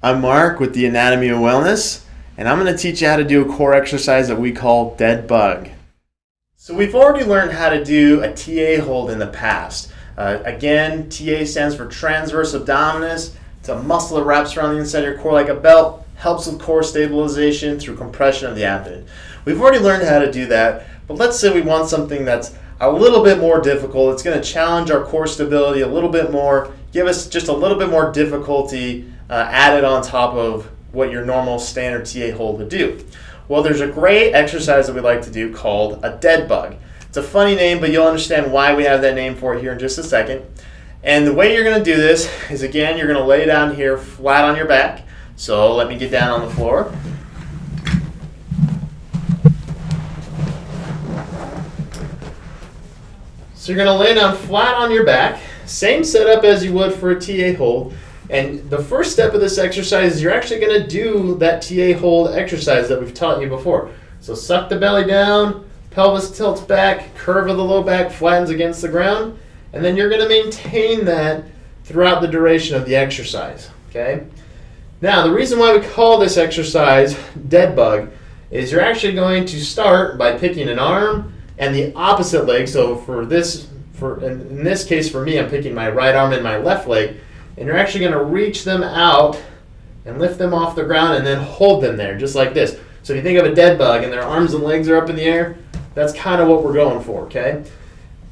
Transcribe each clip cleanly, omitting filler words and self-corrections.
I'm Mark with the Anatomy of Wellness, and I'm going to teach you how to do a core exercise that we call dead bug. So we've already learned how to do a TA hold in the past. Again, TA stands for transverse abdominis. It's a muscle that wraps around the inside of your core like a belt, helps with core stabilization through compression of the abdomen. We've already learned how to do that, but let's say we want something that's a little bit more difficult. It's going to challenge our core stability a little bit more, give us just a little bit more difficulty added on top of what your normal standard TA hold would do. Well, there's a great exercise that we like to do called a dead bug. It's a funny name, but you'll understand why we have that name for it here in just a second. And the way you're going to do this is, again, you're going to lay down here flat on your back. So let me get down on the floor. So you're going to lay down flat on your back, same setup as you would for a TA hold. And the first step of this exercise is you're actually going to do that TA hold exercise that we've taught you before. So suck the belly down, pelvis tilts back, curve of the low back flattens against the ground, and then you're going to maintain that throughout the duration of the exercise. Okay? Now, the reason why we call this exercise dead bug is you're actually going to start by picking an arm and the opposite leg. So in this case for me, I'm picking my right arm and my left leg. And you're actually going to reach them out and lift them off the ground and then hold them there, just like this. So if you think of a dead bug and their arms and legs are up in the air, that's kind of what we're going for, okay?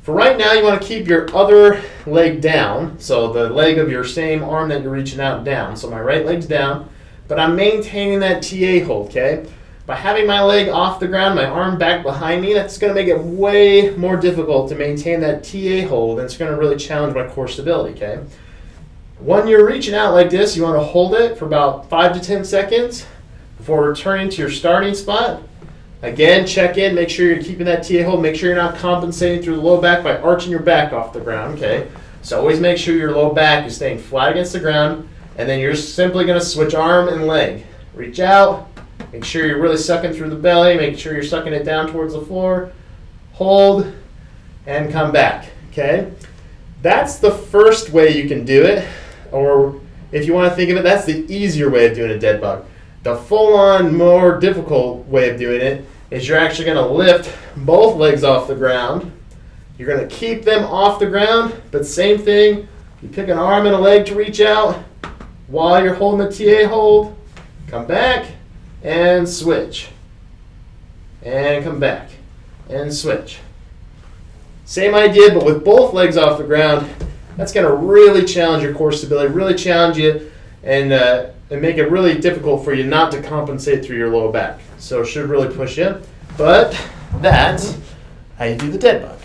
For right now, you want to keep your other leg down, so the leg of your same arm that you're reaching out down. So my right leg's down, but I'm maintaining that TA hold, okay? By having my leg off the ground, my arm back behind me, that's going to make it way more difficult to maintain that TA hold, and it's going to really challenge my core stability, okay? When you're reaching out like this, you want to hold it for about 5 to 10 seconds before returning to your starting spot. Again, check in, make sure you're keeping that TA hold, make sure you're not compensating through the low back by arching your back off the ground, okay? So always make sure your low back is staying flat against the ground, and then you're simply going to switch arm and leg. Reach out, make sure you're really sucking through the belly, make sure you're sucking it down towards the floor, hold, and come back, okay? That's the first way you can do it. Or if you want to think of it, that's the easier way of doing a dead bug. The full-on, more difficult way of doing it is you're actually going to lift both legs off the ground. You're going to keep them off the ground, but same thing. You pick an arm and a leg to reach out while you're holding the TA hold. Come back and switch. And come back and switch. Same idea, but with both legs off the ground. That's going to really challenge your core stability, really challenge you, and make it really difficult for you not to compensate through your low back. So it should really push you. But that's how you do the dead bug.